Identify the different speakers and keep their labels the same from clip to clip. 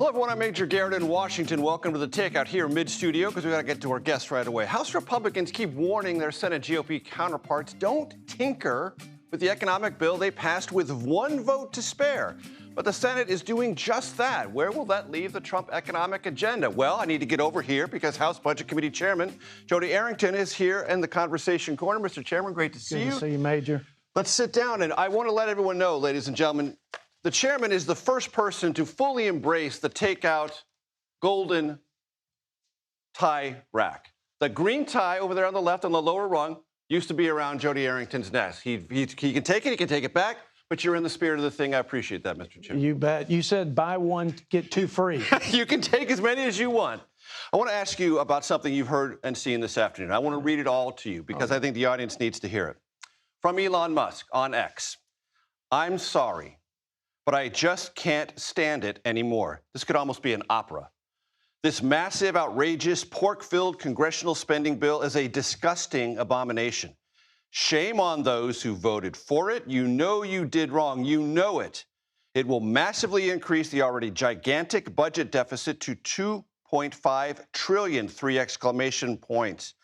Speaker 1: Hello, everyone. I'm Major Garrett in Washington. Welcome to the Takeout here mid-studio because we got to get to our guests right away. House Republicans keep warning their Senate GOP counterparts, don't tinker with the economic bill they passed with one vote to spare. But the Senate is doing just that. Where will that leave the Trump economic agenda? Well, I need to get over here because House Budget Committee Chairman Jodey Arrington is here in the conversation corner. Mr. Chairman, great to see you.
Speaker 2: Good to see you, Major.
Speaker 1: Let's sit down, and I want to let everyone know, ladies and gentlemen, the chairman is the first person to fully embrace the Takeout golden tie rack. The green tie over there on the left on the lower rung used to be around Jodey Arrington's neck. He can take it, he can take it back, but you're in the spirit of the thing. I appreciate that, Mr. Chairman.
Speaker 2: You bet. You said buy one, get two free.
Speaker 1: You can take as many as you want. I want to ask you about something you've heard and seen this afternoon. I want to read it all to you because I think the audience needs to hear it. From Elon Musk on X. I'm sorry, but I just can't stand it anymore. This could almost be an opera. This massive, outrageous, pork-filled congressional spending bill is a disgusting abomination. Shame on those who voted for it. You know you did wrong. You know it. It will massively increase the already gigantic budget deficit to $2.5 trillion, three exclamation points,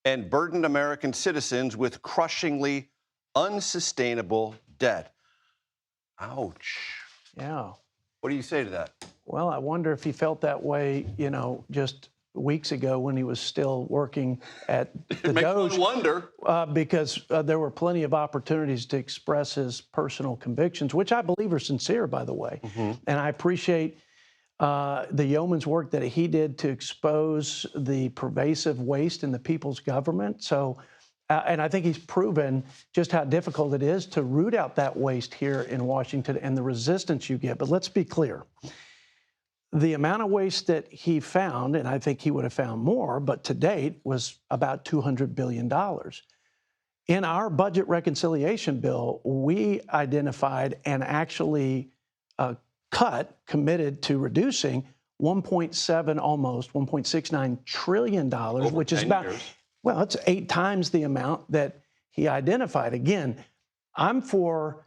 Speaker 1: and burden American citizens with crushingly unsustainable debt. Ouch.
Speaker 2: Yeah.
Speaker 1: What do you say to that?
Speaker 2: Well, I wonder if he felt that way, just weeks ago when he was still working at the Doge.
Speaker 1: Makes one wonder.
Speaker 2: Because there were plenty of opportunities to express his personal convictions, which I believe are sincere, by the way. Mm-hmm. And I appreciate the yeoman's work that he did to expose the pervasive waste in the people's government. So, and I think he's proven just how difficult it is to root out that waste here in Washington and the resistance you get. But let's be clear. The amount of waste that he found, and I think he would have found more, but to date was about $200 billion. In our budget reconciliation bill, we identified and actually committed to reducing almost $1.69 trillion, which is about, well, it's 8 times the amount that he identified. Again, I'm for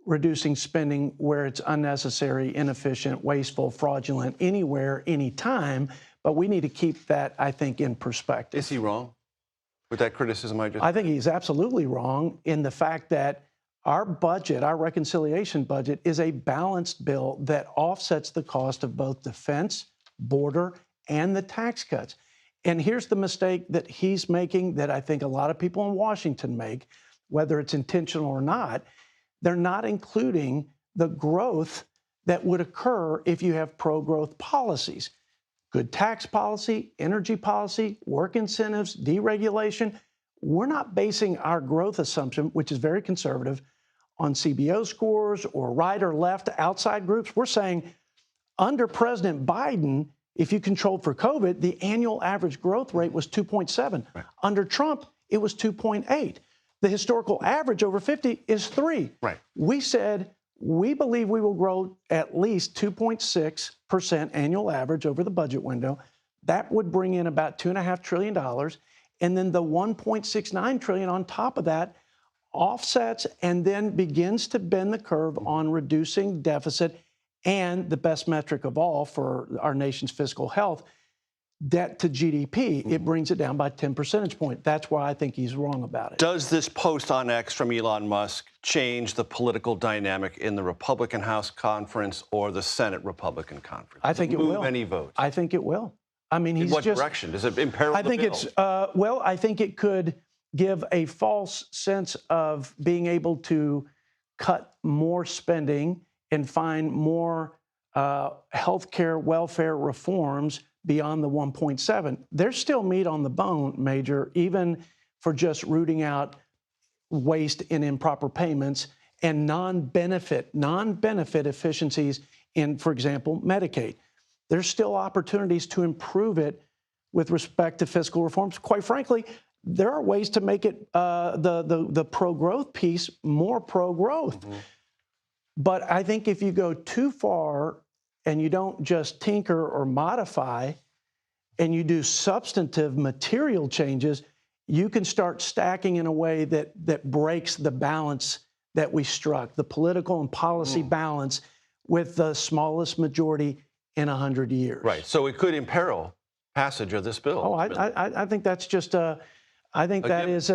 Speaker 2: reducing spending where it's unnecessary, inefficient, wasteful, fraudulent, anywhere, anytime, but we need to keep that, I think, in perspective.
Speaker 1: Is he wrong with that criticism I just
Speaker 2: I think he's absolutely wrong in the fact that our budget, our reconciliation budget, is a balanced bill that offsets the cost of both defense, border, and the tax cuts. And here's the mistake that he's making that I think a lot of people in Washington make, whether it's intentional or not. They're not including the growth that would occur if you have pro-growth policies. Good tax policy, energy policy, work incentives, deregulation. We're not basing our growth assumption, which is very conservative, on CBO scores or right or left outside groups. We're saying under President Biden, if you controlled for COVID, the annual average growth rate was 2.7. Right. Under Trump, it was 2.8. The historical average over 50 is 3. Right. We said we believe we will grow at least 2.6% annual average over the budget window. That would bring in about $2.5 trillion. And then the $1.69 trillion on top of that offsets and then begins to bend the curve on reducing deficit and the best metric of all for our nation's fiscal health, debt to GDP, it brings it down by 10 percentage points. That's why I think he's wrong about it.
Speaker 1: Does this post on X from Elon Musk change the political dynamic in the Republican House Conference or the Senate Republican Conference?
Speaker 2: I think it will.
Speaker 1: Move any votes?
Speaker 2: I think it will. I mean, he's
Speaker 1: in what direction? Does it imperil the bill?
Speaker 2: I think it's, well, I think it could give a false sense of being able to cut more spending and find more healthcare welfare reforms beyond the 1.7. There's still meat on the bone, Major, even for just rooting out waste and improper payments and non-benefit efficiencies in, for example, Medicaid. There's still opportunities to improve it with respect to fiscal reforms. Quite frankly, there are ways to make it the pro-growth piece more pro-growth. Mm-hmm. But I think if you go too far and you don't just tinker or modify and you do substantive material changes, you can start stacking in a way that breaks the balance that we struck, the political and policy balance with the smallest majority in 100 years.
Speaker 1: Right. So it could imperil passage of this bill.
Speaker 2: Oh, I think that's just I think that is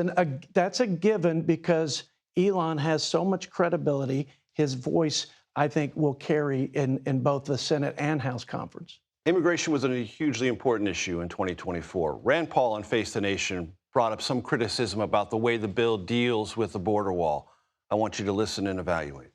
Speaker 2: that's a given because Elon has so much credibility. His voice, I think, will carry in both the Senate and House conference.
Speaker 1: Immigration was a hugely important issue in 2024. Rand Paul on Face the Nation brought up some criticism about the way the bill deals with the border wall. I want you to listen and evaluate.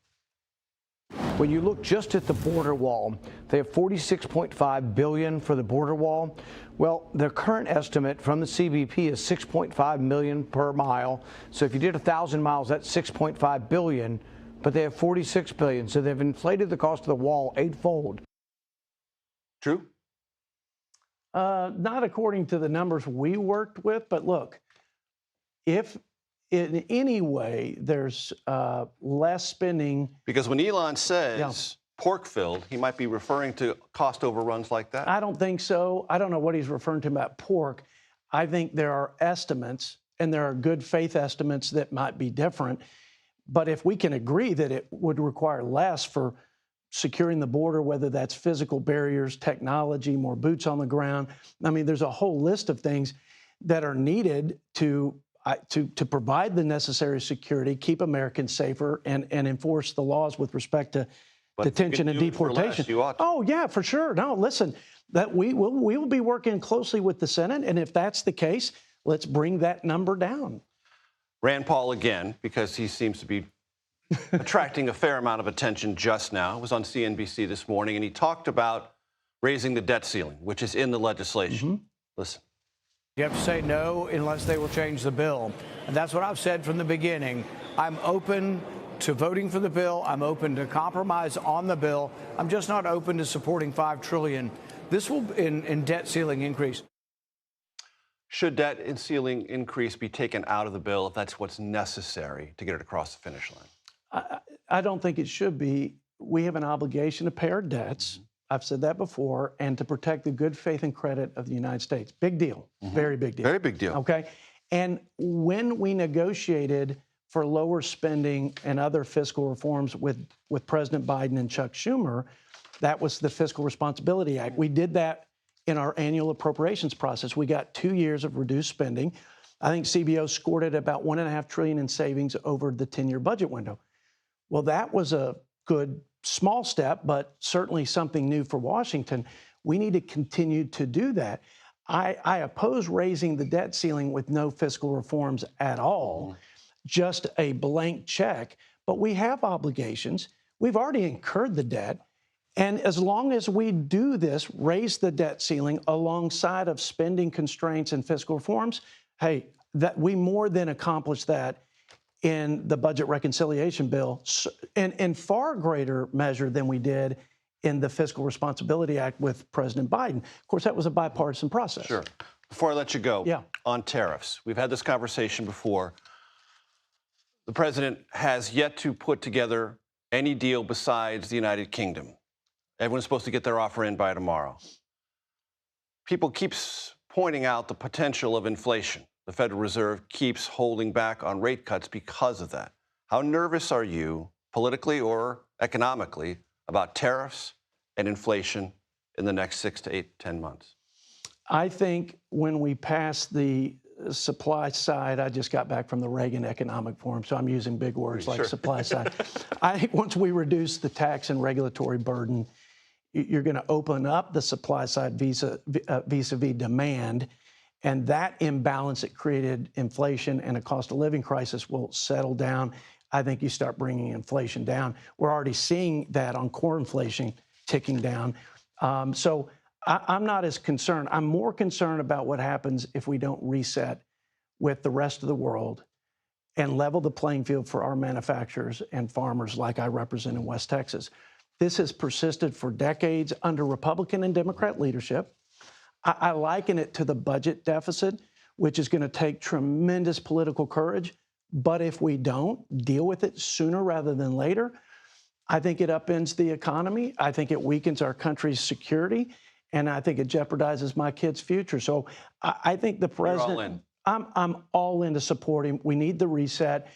Speaker 3: When you look just at the border wall, they have $46.5 billion for the border wall. Well, their current estimate from the CBP is $6.5 million per mile. So if you did 1,000 miles, that's $6.5 billion, but they have $46 billion. So they've inflated the cost of the wall eightfold.
Speaker 1: True?
Speaker 2: Not according to the numbers we worked with, but look, if in any way there's less spending.
Speaker 1: Because when Elon says pork filled, he might be referring to cost overruns like that.
Speaker 2: I don't think so. I don't know what he's referring to about pork. I think there are estimates, and there are good faith estimates that might be different. But if we can agree that it would require less for securing the border, whether that's physical barriers, technology, more boots on the ground. I mean, there's a whole list of things that are needed to provide the necessary security, keep Americans safer, and enforce the laws with respect to detention and deportation. Oh, yeah, for sure. No, listen, that we will be working closely with the Senate, and if that's the case, let's bring that number down.
Speaker 1: Rand Paul again, because he seems to be attracting a fair amount of attention just now. It was on CNBC this morning, and he talked about raising the debt ceiling, which is in the legislation. Listen.
Speaker 3: You have to say no unless they will change the bill. And that's what I've said from the beginning. I'm open to voting for the bill. I'm open to compromise on the bill. I'm just not open to supporting $5 trillion. This will, in debt ceiling increase.
Speaker 1: Should debt and ceiling increase be taken out of the bill if that's what's necessary to get it across the finish line?
Speaker 2: I don't think it should be. We have an obligation to pay our debts. I've said that before, and to protect the good faith and credit of the United States. Big deal. Very big deal.
Speaker 1: Very big deal.
Speaker 2: Okay. And when we negotiated for lower spending and other fiscal reforms with President Biden and Chuck Schumer, that was the Fiscal Responsibility Act. We did that in our annual appropriations process. We got 2 years of reduced spending. I think CBO scored at about $1.5 trillion in savings over the 10-year budget window. Well, that was a good small step, but certainly something new for Washington. We need to continue to do that. I oppose raising the debt ceiling with no fiscal reforms at all, just a blank check. But we have obligations. We've already incurred the debt. And as long as we do this, raise the debt ceiling alongside of spending constraints and fiscal reforms, hey, that we more than accomplish that in the budget reconciliation bill, and in far greater measure than we did in the Fiscal Responsibility Act with President Biden. Of course, that was a bipartisan process.
Speaker 1: Sure. Before I let you go, on tariffs, we've had this conversation before. The president has yet to put together any deal besides the United Kingdom. Everyone's supposed to get their offer in by tomorrow. People keep pointing out the potential of inflation. The Federal Reserve keeps holding back on rate cuts because of that. How nervous are you, politically or economically, about tariffs and inflation in the next 6 to 8, 10 months?
Speaker 2: I think when we pass the supply side, I just got back from the Reagan Economic Forum, so I'm using big words like supply side. I think once we reduce the tax and regulatory burden, you're going to open up the supply side vis-a-vis demand. And that imbalance that created inflation and a cost of living crisis will settle down. I think you start bringing inflation down. We're already seeing that on core inflation ticking down. So I'm not as concerned. I'm more concerned about what happens if we don't reset with the rest of the world and level the playing field for our manufacturers and farmers like I represent in West Texas. This has persisted for decades under Republican and Democrat leadership. I liken it to the budget deficit, which is going to take tremendous political courage. But if we don't deal with it sooner rather than later, I think it upends the economy. I think it weakens our country's security. And I think it jeopardizes my kids' future. So I think the president,
Speaker 1: You're all in.
Speaker 2: I'm all in to support him. We need the reset.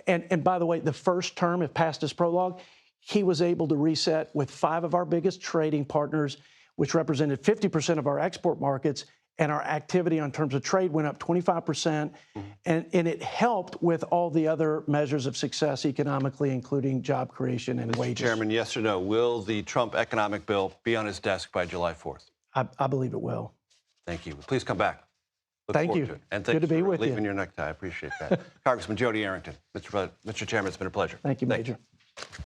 Speaker 2: And by the way, the first term, if passed as prologue, he was able to reset with 5 of our biggest trading partners, which represented 50% of our export markets, and our activity in terms of trade went up 25%, and it helped with all the other measures of success economically, including job creation and
Speaker 1: Mr.
Speaker 2: wages.
Speaker 1: Chairman, yes or no, will the Trump economic bill be on his desk by July 4th?
Speaker 2: I believe it will.
Speaker 1: Thank you. Please come back. Look
Speaker 2: Thank
Speaker 1: forward
Speaker 2: you.
Speaker 1: to it. And
Speaker 2: Good
Speaker 1: thanks
Speaker 2: to be
Speaker 1: for
Speaker 2: with you.
Speaker 1: leaving your necktie. I appreciate that. Congressman Jodey Arrington. Mr. Chairman, it's been a pleasure.
Speaker 2: Thank you, Major.